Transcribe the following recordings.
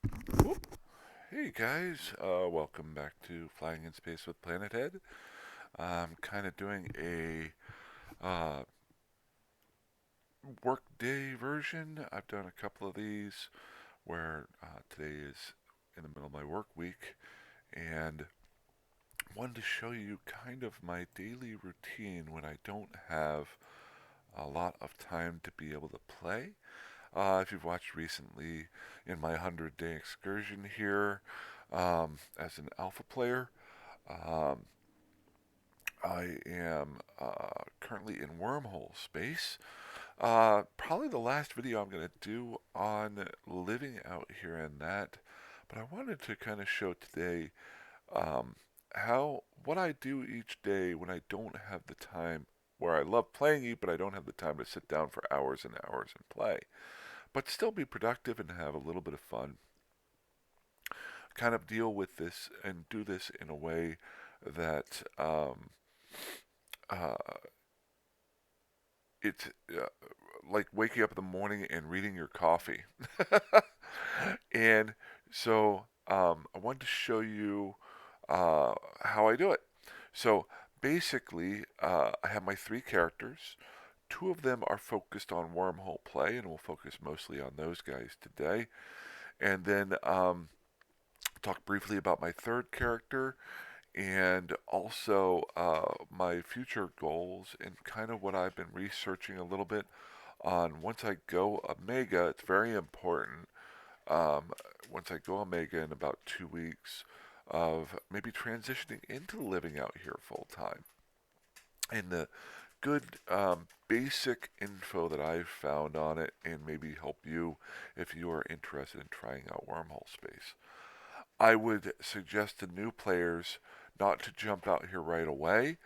Whoop. Hey guys, welcome back to Flying in Space with Planethead. I'm kind of doing a workday version. I've done a couple of these where today is in the middle of my work week, and wanted to show you kind of my daily routine when I don't have a lot of time to be able to play. If you've watched recently in my 100-day excursion here as an alpha player, um, I am currently in wormhole space. Probably the last video I'm going to do on living out here in that, but I wanted to kind of show today um, how what I do each day when I don't have the time, where I love playing it, but I don't have the time to sit down for hours and hours and play, but still be productive and have a little bit of fun. Kind of deal with this and do this in a way that uh, it's like waking up in the morning and reading your coffee. And so I wanted to show you how I do it. So basically, I have my three characters. Two of them are focused on wormhole play, and we'll focus mostly on those guys today. And then talk briefly about my third character, and also my future goals and kind of what I've been researching a little bit on. Once I go Omega, it's very important. Um, Once I go Omega in about 2 weeks, of maybe transitioning into living out here full time. And the good basic info that I've found on it, and maybe help you if you are interested in trying out wormhole space. I would suggest to new players not to jump out here right away.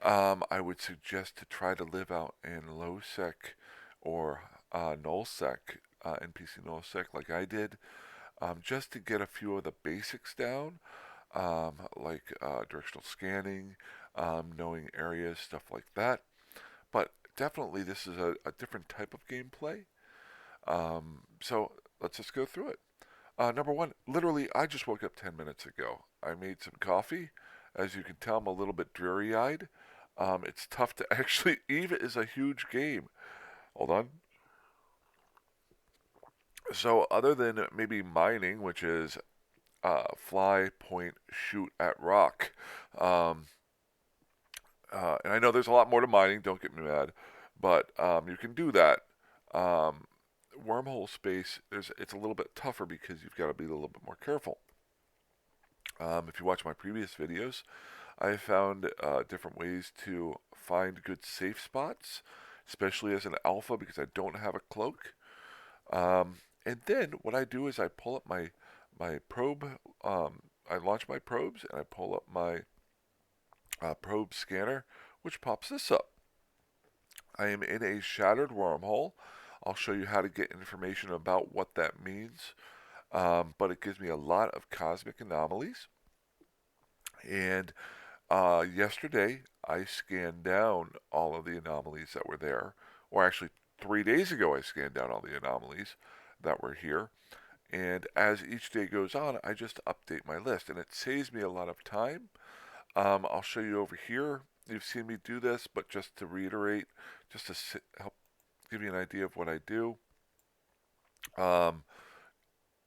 I would suggest to try to live out in low sec or null sec, NPC null sec, like I did, just to get a few of the basics down, like directional scanning, knowing areas, stuff like that. But definitely, this is a different type of gameplay. So let's just go through it. Number one, literally, I just woke up 10 minutes ago. I made some coffee. As you can tell, I'm a little bit dreary eyed. It's tough to actually. Eve is a huge game. Hold on. So, other than maybe mining, which is fly, point, shoot at rock, um, and I know there's a lot more to mining, don't get me mad, but you can do that. Um, Wormhole space, it's a little bit tougher because you've got to be a little bit more careful. If you watch my previous videos, I found different ways to find good safe spots, especially as an alpha because I don't have a cloak. And then what I do is I pull up my probe. I launch my probes and I pull up my probe scanner, which pops this up. I am in a shattered wormhole. I'll show you how to get information about what that means. But it gives me a lot of cosmic anomalies. And yesterday, I scanned down all of the anomalies that were there. Or actually, 3 days ago, I scanned down all the anomalies that were here. And as each day goes on, I just update my list. And it saves me a lot of time. I'll show you over here. You've seen me do this, but just to reiterate, just to help give you an idea of what I do. Um,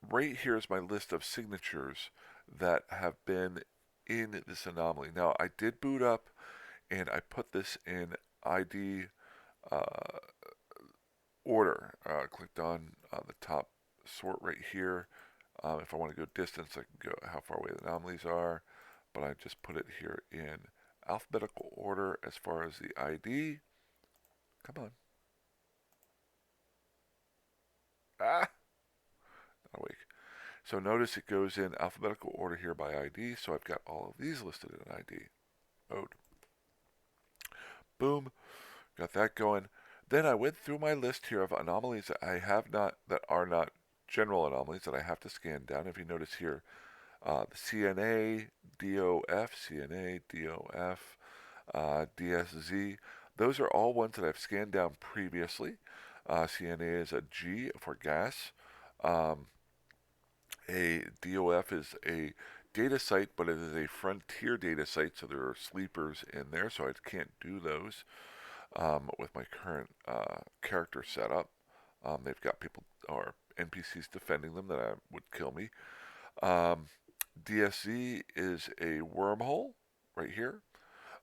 right here is my list of signatures that have been in this anomaly. Now, I did boot up and I put this in ID uh, order. Clicked on the top sort right here. If I want to go distance, I can go how far away the anomalies are, but I just put it here in alphabetical order as far as the ID. Come on. Ah, not awake. So notice it goes in alphabetical order here by ID, so I've got all of these listed in ID mode. Boom, got that going. Then I went through my list here of anomalies that I have not, that are not general anomalies that I have to scan down. If you notice here, the CNA, DOF, CNA, DOF, DSZ, those are all ones that I've scanned down previously. CNA is a G for gas. Um, A DOF is a data site, but it is a frontier data site, so there are sleepers in there, so I can't do those with my current character setup. They've got people or NPCs defending them that would kill me. Um, DSZ is a wormhole right here.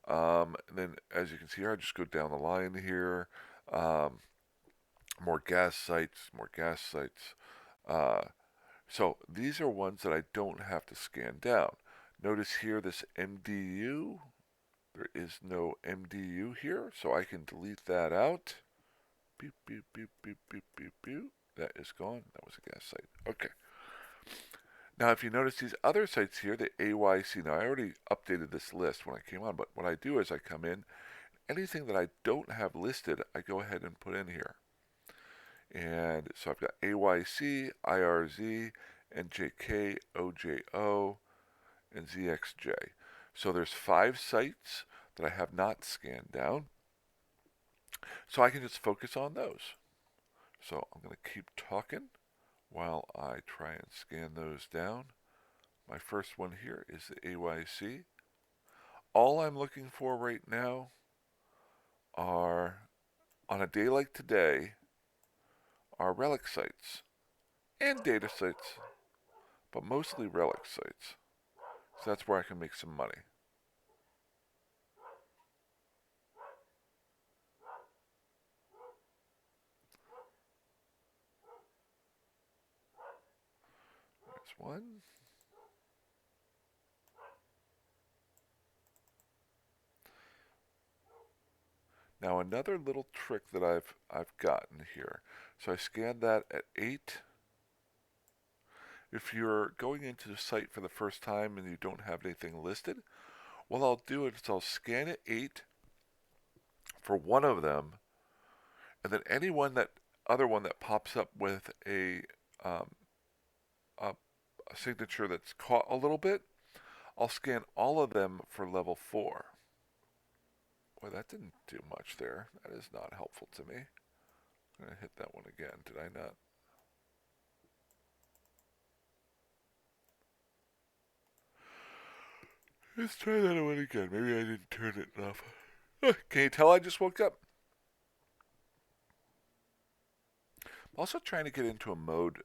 And then, as you can see here, I just go down the line here. Um, more gas sites, more gas sites. Uh, so these are ones that I don't have to scan down. Notice here this MDU. There is no MDU here, so I can delete that out. Beep, beep, beep, beep, beep, beep, beep. That is gone. That was a gas site. Okay. Now, if you notice these other sites here, the AYC, now I already updated this list when I came on, but what I do is I come in, anything that I don't have listed, I go ahead and put in here. And so I've got AYC, IRZ, NJK, OJO, and ZXJ. So there's 5 sites that I have not scanned down. So I can just focus on those. So I'm going to keep talking while I try and scan those down. My first one here is the AYC. All I'm looking for right now are, on a day like today, are relic sites and data sites, but mostly relic sites. So that's where I can make some money. There's one. Now another little trick that I've gotten here. So I scanned that at 8. If you're going into the site for the first time and you don't have anything listed, what I'll do is I'll scan at 8 for one of them, and then any other one that pops up with um, a, a signature that's caught a little bit, I'll scan all of them for level 4. Boy, that didn't do much there. That is not helpful to me. I'm going to hit that one again. Did I not? Let's try that one again. Maybe I didn't turn it enough. Can you tell I just woke up? I'm also trying to get into a mode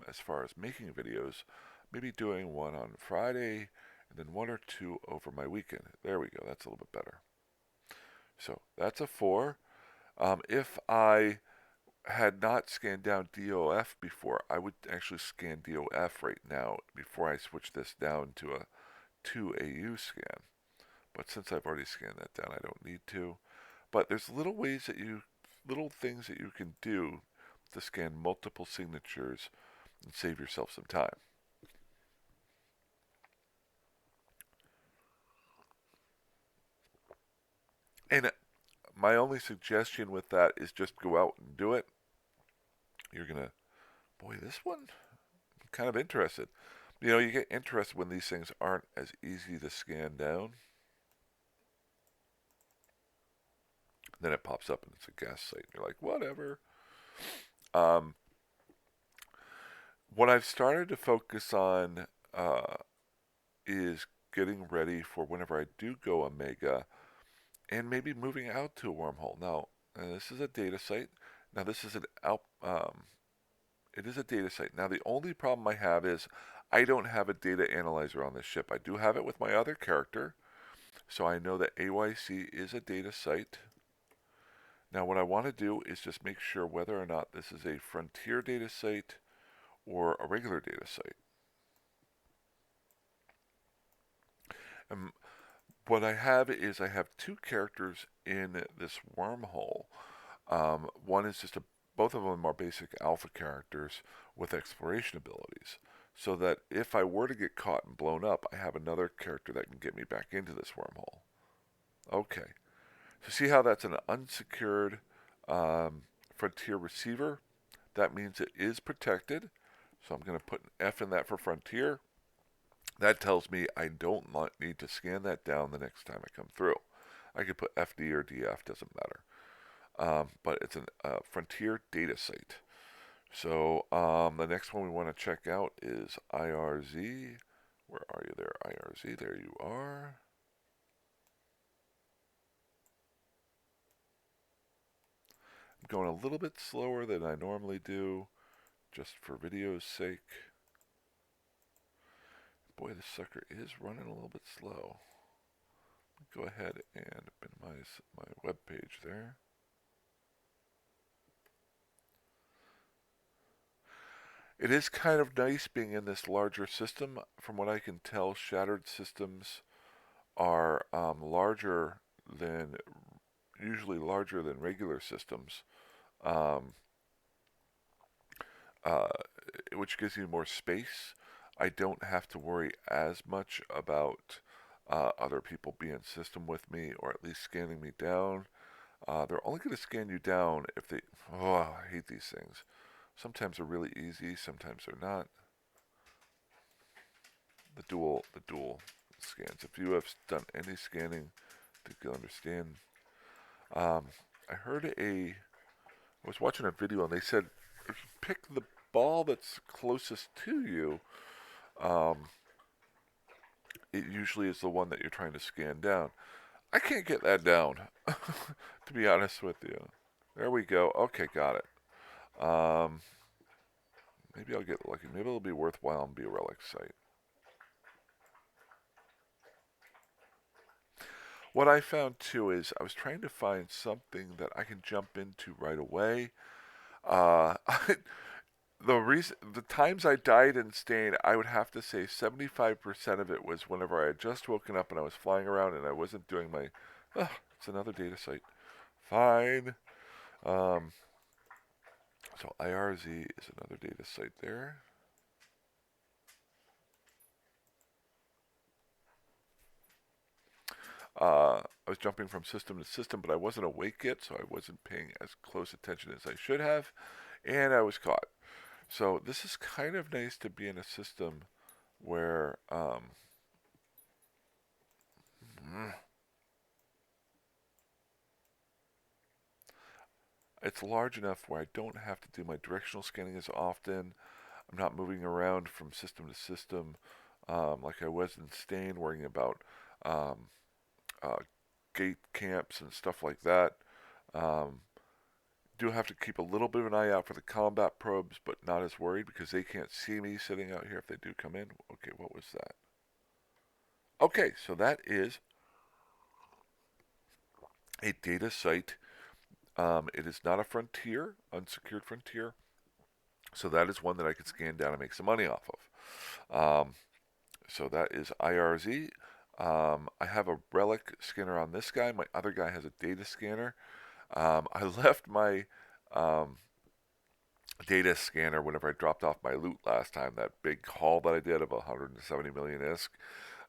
as far as making videos. Maybe doing one on Friday and then 1 or 2 over my weekend. There we go. That's a little bit better. So that's a 4. If I had not scanned down DOF before, I would actually scan DOF right now before I switch this down to a 2AU scan. But since I've already scanned that down, I don't need to. But there's little things that you can do to scan multiple signatures and save yourself some time. And my only suggestion with that is just go out and do it. You're going to, boy, this one, I'm kind of interested. You know, you get interested when these things aren't as easy to scan down. Then it pops up and it's a gas site. And you're like, whatever. Um, what I've started to focus on is getting ready for whenever I do go Omega and maybe moving out to a wormhole. Now, this is a data site. Now, this is it is a data site. Now, the only problem I have is I don't have a data analyzer on this ship. I do have it with my other character, so I know that AYC is a data site. Now, what I want to do is just make sure whether or not this is a frontier data site or a regular data site. And what I have is I have 2 characters in this wormhole. One is both of them are basic alpha characters with exploration abilities. So that if I were to get caught and blown up, I have another character that can get me back into this wormhole. Okay. So see how that's an unsecured frontier receiver? That means it is protected. So I'm going to put an F in that for frontier. That tells me I don't need to scan that down the next time I come through. I could put FD or DF, doesn't matter. But it's a frontier data site. So the next one we want to check out is IRZ. Where are you there, IRZ? There you are. I'm going a little bit slower than I normally do, just for video's sake. Boy, this sucker is running a little bit slow. Go ahead and minimize my web page there. It is kind of nice being in this larger system. From what I can tell, shattered systems are usually larger than regular systems, um, uh, which gives you more space. I don't have to worry as much about other people being in system with me, or at least scanning me down. They're only going to scan you down if they. Oh, I hate these things. Sometimes they're really easy, sometimes they're not. The dual scans. If you have done any scanning, I think you'll understand. Um, I was watching a video and they said if you pick the ball that's closest to you, um, it usually is the one that you're trying to scan down. I can't get that down, to be honest with you. There we go. Okay, got it. Maybe I'll get lucky. Maybe it'll be worthwhile and be a relic site. What I found too is I was trying to find something that I can jump into right away. Uh, the times I died in Stain, I would have to say 75% of it was whenever I had just woken up and I was flying around and I wasn't doing my. Oh, it's another data site. Fine. Um, so IRZ is another data site there. I was jumping from system to system, but I wasn't awake yet, so I wasn't paying as close attention as I should have, and I was caught. So this is kind of nice to be in a system where it's large enough where I don't have to do my directional scanning as often. I'm not moving around from system to system like I was in Stain, worrying about um, uh, gate camps and stuff like that. Um, do have to keep a little bit of an eye out for the combat probes, but not as worried because they can't see me sitting out here if they do come in. Okay, what was that? Okay, so that is a data site. It is not a frontier, unsecured frontier, so that is one that I can scan down and make some money off of. So that is IRZ. I have a relic scanner on this guy. My other guy has a data scanner. I left my um, data scanner whenever I dropped off my loot last time, that big haul that I did of 170 million ISK.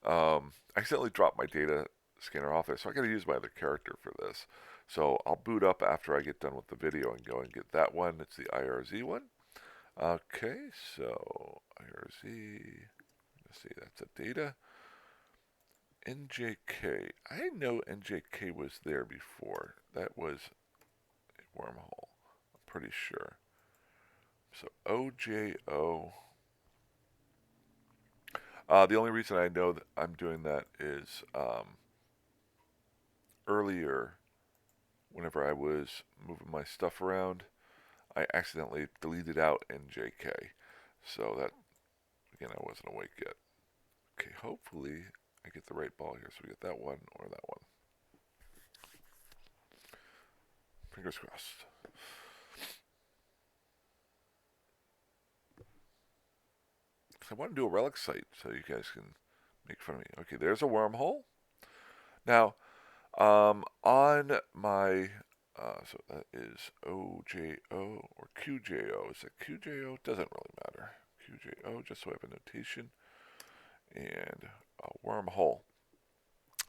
I accidentally dropped my data scanner off there, so I gotta use my other character for this. So I'll boot up after I get done with the video and go and get that one. It's the IRZ one. Okay, so IRZ, let's see, that's a data. NJK, I know NJK was there before. That was a wormhole, I'm pretty sure. So OJO. The only reason I know that I'm doing that is earlier, whenever I was moving my stuff around, I accidentally deleted out NJK. So that, again, I wasn't awake yet. Okay, hopefully I get the right ball here. So we get that one or that one. Fingers crossed. I want to do a relic site so you guys can make fun of me. Okay, there's a wormhole. Now, on my, so that is OJO or QJO. Is that QJO? Doesn't really matter. QJO, just so I have a notation. And a wormhole.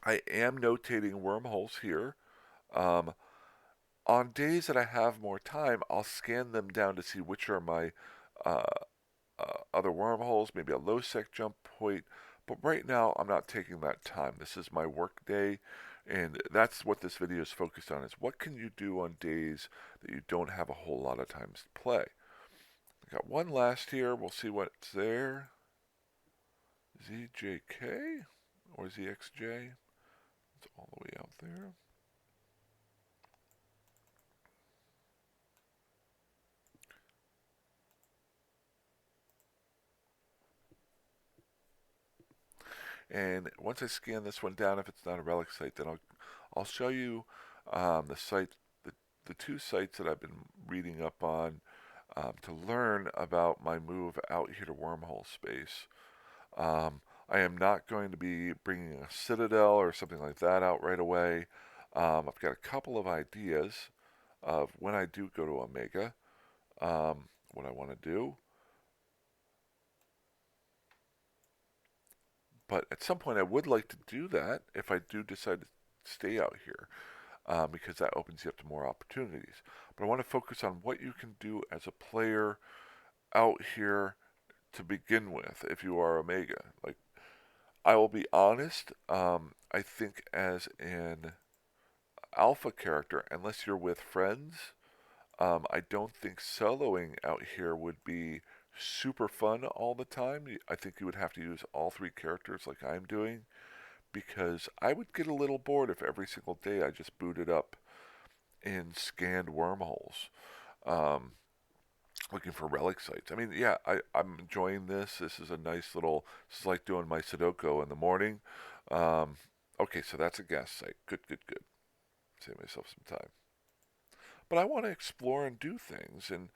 I am notating wormholes here. Um, on days that I have more time, I'll scan them down to see which are my uh, other wormholes, maybe a low sec jump point. But right now, I'm not taking that time. This is my work day, and that's what this video is focused on: is what can you do on days that you don't have a whole lot of time to play. Got one last here. We'll see what's there. ZJK or ZXJ. It's all the way out there. And once I scan this one down, if it's not a relic site, then I'll show you the site, the two sites that I've been reading up on to learn about my move out here to wormhole space. I am not going to be bringing a Citadel or something like that out right away. I've got a couple of ideas of when I do go to Omega, what I want to do. But at some point, I would like to do that if I do decide to stay out here, because that opens you up to more opportunities. But I want to focus on what you can do as a player out here to begin with if you are Omega. Like, I will be honest, I think as an alpha character, unless you're with friends, I don't think soloing out here would be super fun all the time. I think you would have to use all three characters like I'm doing, because I would get a little bored if every single day I just booted up and scanned wormholes, um, looking for relic sites. I mean, yeah, I'm enjoying this. This is a nice little, this is like doing my Sudoku in the morning. Um, okay, so that's a gas site. Good, good, good. Save myself some time. But I want to explore and do things and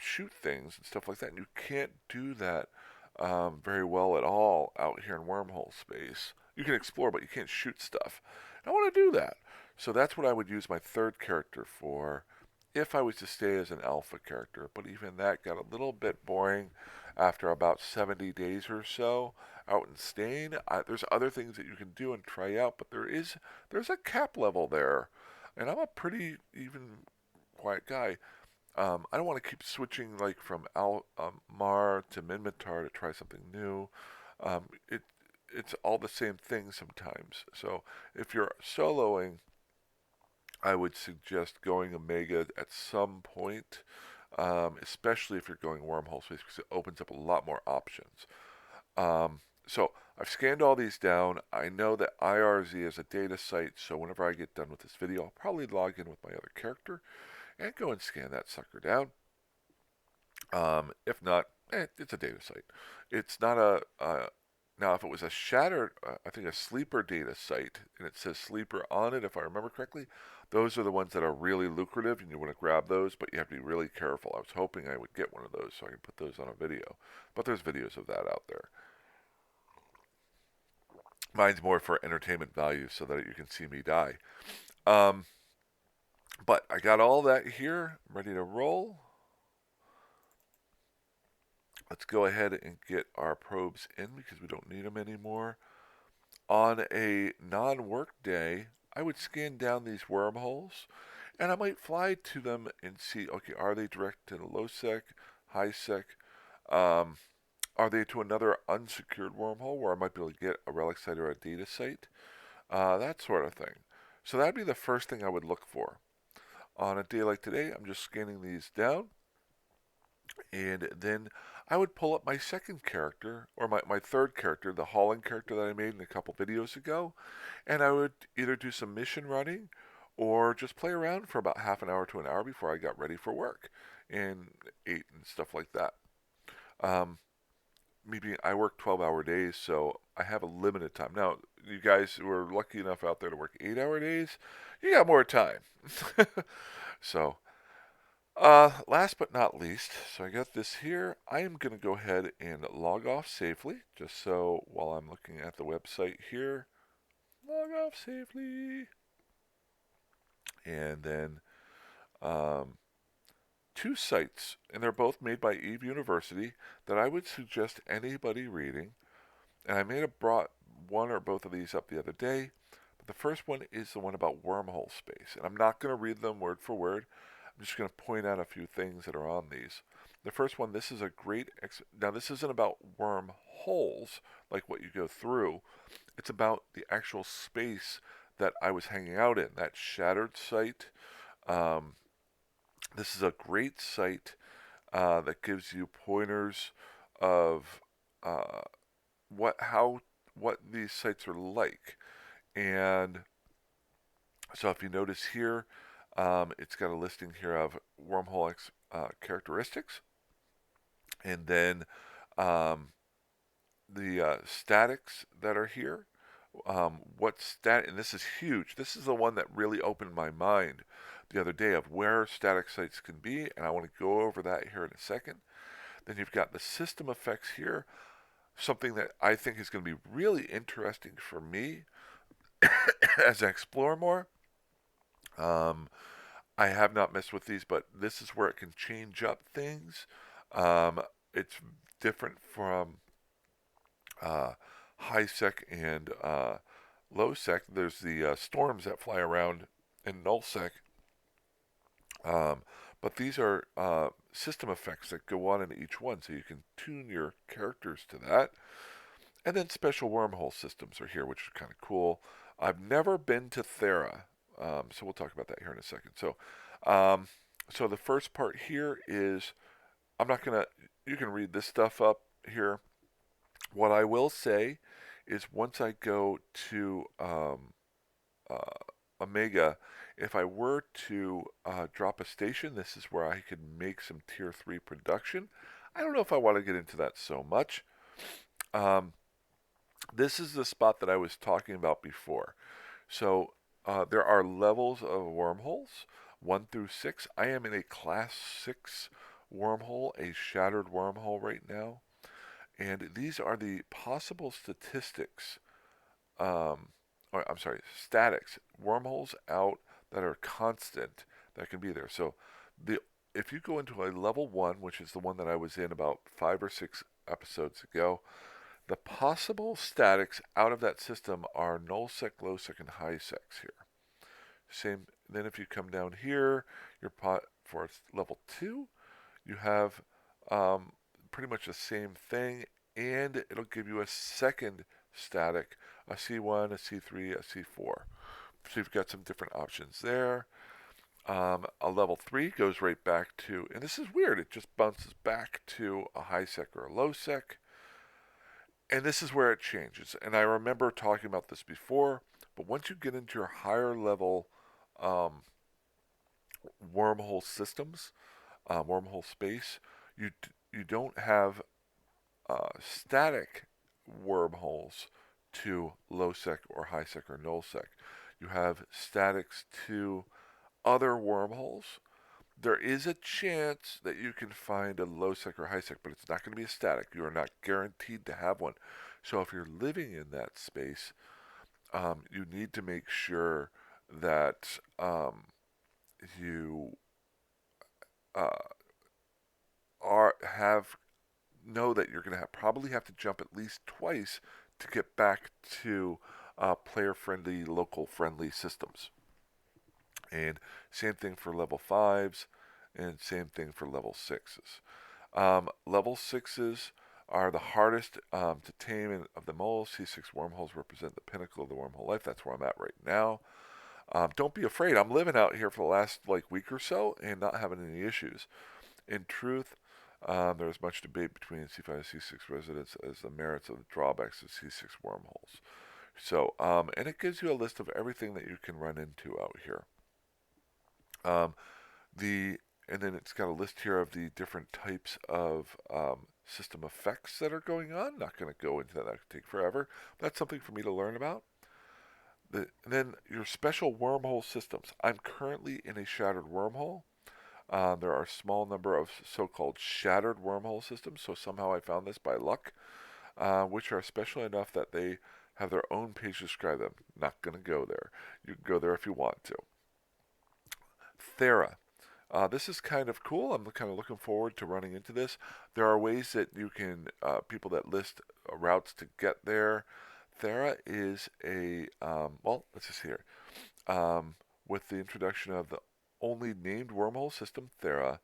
shoot things and stuff like that. And you can't do that very well at all out here in wormhole space. You can explore, but you can't shoot stuff. And I want to do that. So that's what I would use my third character for if I was to stay as an alpha character. But even that got a little bit boring after about 70 days or so out in Stain. There's other things that you can do and try out, but there's a cap level there. And I'm a pretty even quiet guy. I don't want to keep switching like from Mar to Minmatar to try something new. It's all the same thing sometimes. So if you're soloing, I would suggest going Omega at some point, especially if you're going wormhole space, because it opens up a lot more options. So I've scanned all these down. I know that IRZ is a data site, so whenever I get done with this video, I'll probably log in with my other character and go and scan that sucker down. If not, it's a data site. It's not now if it was a shattered, I think a sleeper data site, and it says sleeper on it, if I remember correctly, those are the ones that are really lucrative, and you want to grab those, but you have to be really careful. I was hoping I would get one of those so I can put those on a video, but there's videos of that out there. Mine's more for entertainment value so that you can see me die. Um, but I got all that here. I'm ready to roll. Let's go ahead and get our probes in because we don't need them anymore. On a non-work day, I would scan down these wormholes, and I might fly to them and see, okay, are they direct to the low sec, high sec? Are they to another unsecured wormhole where I might be able to get a relic site or a data site? That sort of thing. So that'd be the first thing I would look for. On a day like today, I'm just scanning these down, and then I would pull up my second character, or my third character, the hauling character that I made in a couple videos ago, and I would either do some mission running or just play around for about half an hour to an hour before I got ready for work and ate and stuff like that. Um, Maybe I work 12-hour days, so I have a limited time. Now, you guys who are lucky enough out there to work 8-hour days, you got more time. So, last but not least, so I got this here. I am going to go ahead and log off safely, just so while I'm looking at the website here, log off safely. And then two sites, and they're both made by Eve University, that I would suggest anybody reading. And I may have brought one or both of these up the other day, but the first one is the one about wormhole space. And I'm not going to read them word for word. I'm just going to point out a few things that are on these. The first one, this is a great, now this isn't about wormholes, like what you go through. It's about the actual space that I was hanging out in, that shattered site. This is a great site that gives you pointers of uh, what how what these sites are like. And so if you notice here, it's got a listing here of wormhole characteristics, and then um, the statics that are here. And this is huge. This is the one that really opened my mind the other day of where static sites can be, and I want to go over that here in a second. Then you've got the system effects here, something that I think is going to be really interesting for me as I explore more. Um, I have not messed with these, but this is where it can change up things. Um, it's different from uh, high sec and low sec. There's the storms that fly around in null sec, um, but these are system effects that go on in each one, so you can tune your characters to that. And then special wormhole systems are here, which is kind of cool. I've never been to Thera, so we'll talk about that here in a second. Um, so the first part here is I'm not gonna. You can read this stuff up here. What I will say is once I go to uh, Omega, if I were to drop a station, this is where I could make some tier 3 production. I don't know if I want to get into that so much. Um, this is the spot that I was talking about before. So there are levels of wormholes, 1 through 6. I am in a class 6 wormhole, a shattered wormhole right now. And these are the possible statistics, or I'm sorry, statics, wormholes out that are constant that can be there. So the if you go into a level 1, which is the one that I was in about 5 or 6 episodes ago, the possible statics out of that system are null sec, low sec, and high secs here. Same. Then if you come down here, your pot for level 2, you have pretty much the same thing, and it'll give you a second static, a C1, a C3, a C4. So you've got some different options there. A level 3 goes right back to, and this is weird, it just bounces back to a high sec or a low sec. And this is where it changes. And I remember talking about this before, but once you get into your higher level um, wormhole systems, wormhole space, you don't have static wormholes to low sec or high sec or null sec. You have statics to other wormholes. There is a chance that you can find a low sec or high sec, but it's not going to be a static. You are not guaranteed to have one. So if you're living in that space, you need to make sure that you uh, are have know that you're going to probably have to jump at least twice to get back to player-friendly, local-friendly systems. And same thing for level 5s, and same thing for level 6s. Level 6s are the hardest to tame of them all. C6 wormholes represent the pinnacle of the wormhole life. That's where I'm at right now. Don't be afraid. I'm living out here for the last week or so and not having any issues. In truth, there is much debate between C5 and C6 residents as the merits of the drawbacks of C6 wormholes. So, and it gives you a list of everything that you can run into out here. Um, and then it's got a list here of the different types of system effects that are going on. Not going to go into that; that could take forever. That's something for me to learn about. And then your special wormhole systems. I'm currently in a shattered wormhole. There are a small number of so-called shattered wormhole systems, so somehow I found this by luck, which are special enough that they have their own page to describe them. Not going to go there. You can go there if you want to. Thera. This is kind of cool. I'm kind of looking forward to running into this. There are ways that you can, people that list routes to get there. Thera is well, let's just hear. With the introduction of the only named wormhole system, Thera,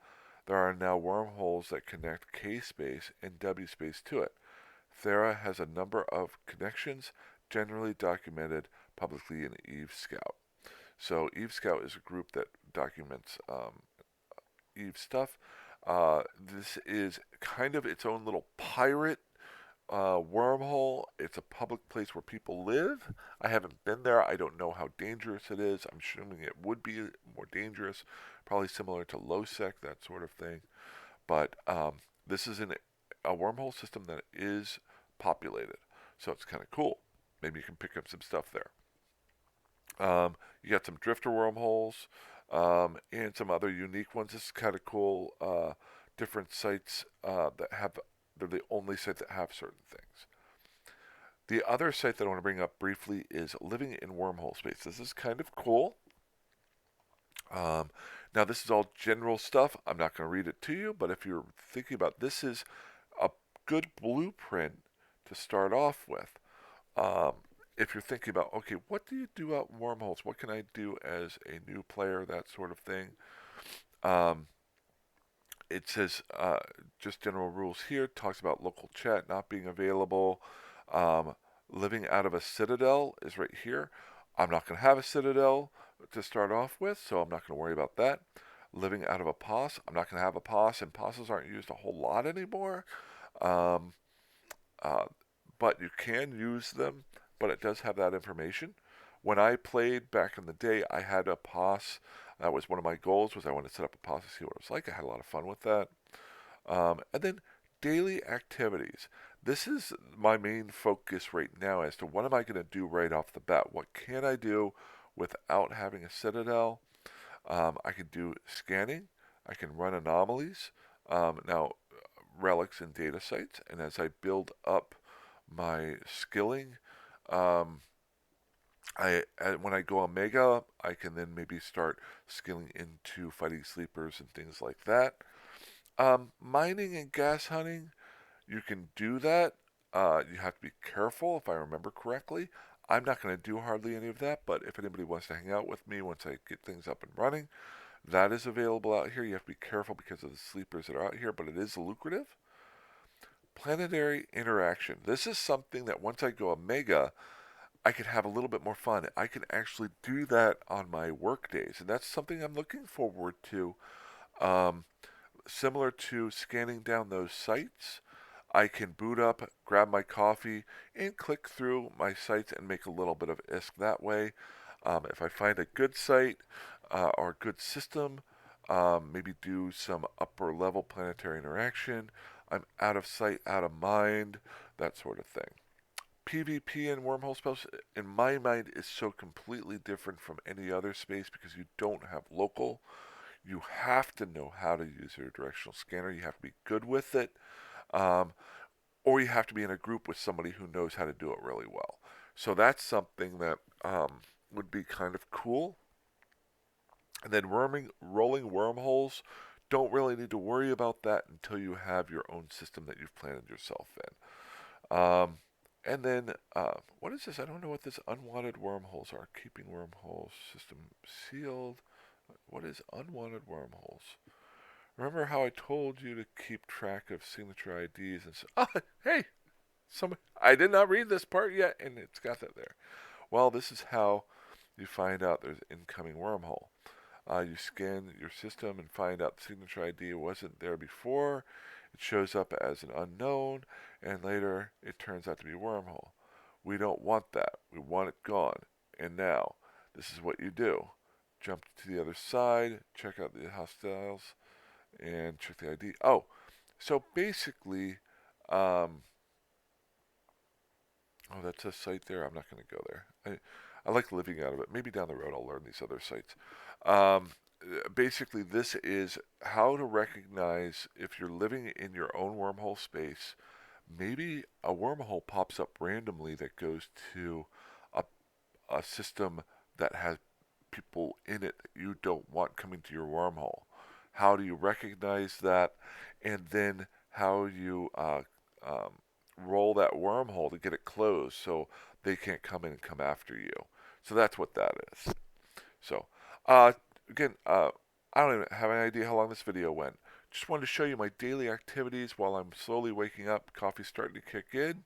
there are now wormholes that connect K space and W space to it. Thera has a number of connections, generally documented publicly in Eve Scout. So Eve Scout is a group that documents Eve stuff. This is kind of its own little pirate wormhole. It's a public place where people live. I haven't been there. I don't know how dangerous it is. I'm assuming it would be more dangerous, probably similar to LowSec, that sort of thing. But this is a wormhole system that is populated, so it's kind of cool. Maybe you can pick up some stuff there. You got some drifter wormholes and some other unique ones. This is kind of cool. Different sites that have, they're the only site that have certain things. The other site that I want to bring up briefly is living in wormhole space. This is kind of cool. Um, Now, this is all general stuff. I'm not going to read it to you, but if you're thinking about this, is a good blueprint to start off with. Um, if you're thinking about, okay, what do you do out in wormholes? What can I do as a new player? That sort of thing. Um, it says just general rules here. It talks about local chat not being available. Um, Living out of a citadel is right here. I'm not going to have a citadel to start off with, so I'm not going to worry about that. Living out of a pos. I'm not going to have a pos, and poses aren't used a whole lot anymore. Um, uh, but you can use them, but it does have that information. When I played back in the day, I had a POS. That was one of my goals, was I wanted to set up a POS to see what it was like. I had a lot of fun with that. And then daily activities. This is my main focus right now as to what am I going to do right off the bat? What can I do without having a citadel? I can do scanning. I can run anomalies. Now, relics and data sites. And as I build up my skilling, um, when I go Omega, I can then maybe start skilling into fighting sleepers and things like that. Mining and gas hunting, you can do that. You have to be careful, if I remember correctly. I'm not going to do hardly any of that, but if anybody wants to hang out with me once I get things up and running, that is available out here. You have to be careful because of the sleepers that are out here, but it is lucrative. Planetary interaction. This is something that once I go Omega, I can have a little bit more fun. I can actually do that on my work days, and that's something I'm looking forward to. Um, Similar to scanning down those sites, I can boot up, grab my coffee, and click through my sites and make a little bit of ISK that way. If I find a good site or a good system, maybe do some upper level planetary interaction. I'm out of sight, out of mind, that sort of thing. PvP and wormhole spells, in my mind, is so completely different from any other space because you don't have local. You have to know how to use your directional scanner. You have to be good with it. Um, or you have to be in a group with somebody who knows how to do it really well. So that's something that would be kind of cool. And then rolling wormholes, don't really need to worry about that until you have your own system that you've planted yourself in. And then, what is this? I don't know what this unwanted wormholes are. Keeping wormholes system sealed. What is unwanted wormholes? Remember how I told you to keep track of signature IDs and so? Oh, hey, I did not read this part yet, and it's got that there. Well, this is how you find out there's an incoming wormhole. You scan your system and find out the signature ID wasn't there before. It shows up as an unknown, and later it turns out to be a wormhole. We don't want that. We want it gone. And now, this is what you do. Jump to the other side, check out the hostiles, and check the ID. Oh, so basically, oh, that's a site there. I'm not going to go there. I like living out of it. Maybe down the road I'll learn these other sites. Um, Basically, this is how to recognize if you're living in your own wormhole space. Maybe a wormhole pops up randomly that goes to a, a system that has people in it that you don't want coming to your wormhole. How do you recognize that? And then how you um, roll that wormhole to get it closed so they can't come in and come after you. So that's what that is. So, uh, again, I don't even have any idea how long this video went. Just wanted to show you my daily activities while I'm slowly waking up. Coffee's starting to kick in.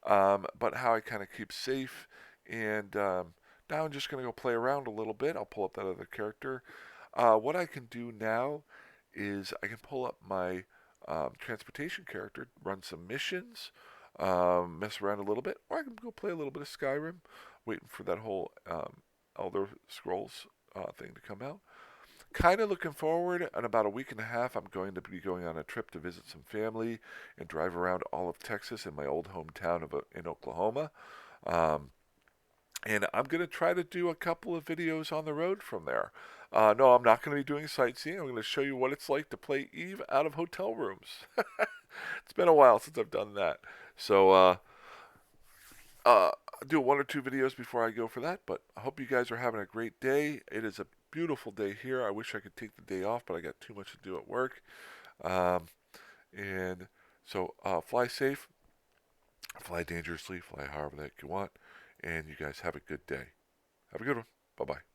But how I kind of keep safe. And now I'm just going to go play around a little bit. I'll pull up that other character. What I can do now is I can pull up my transportation character, run some missions, mess around a little bit, or I can go play a little bit of Skyrim, waiting for that whole Elder Scrolls thing to come out. Kind of looking forward. In about a week and a half, I'm going to be going on a trip to visit some family and drive around all of Texas in my old hometown in Oklahoma. Um, and I'm going to try to do a couple of videos on the road from there. No, I'm not going to be doing sightseeing. I'm going to show you what it's like to play Eve out of hotel rooms. It's been a while since I've done that. So, I'll do one or two videos before I go for that, but I hope you guys are having a great day. It is a beautiful day here. I wish I could take the day off, but I got too much to do at work. Um, and so, fly safe, fly dangerously, fly however the heck you want, and you guys have a good day. Have a good one. Bye bye.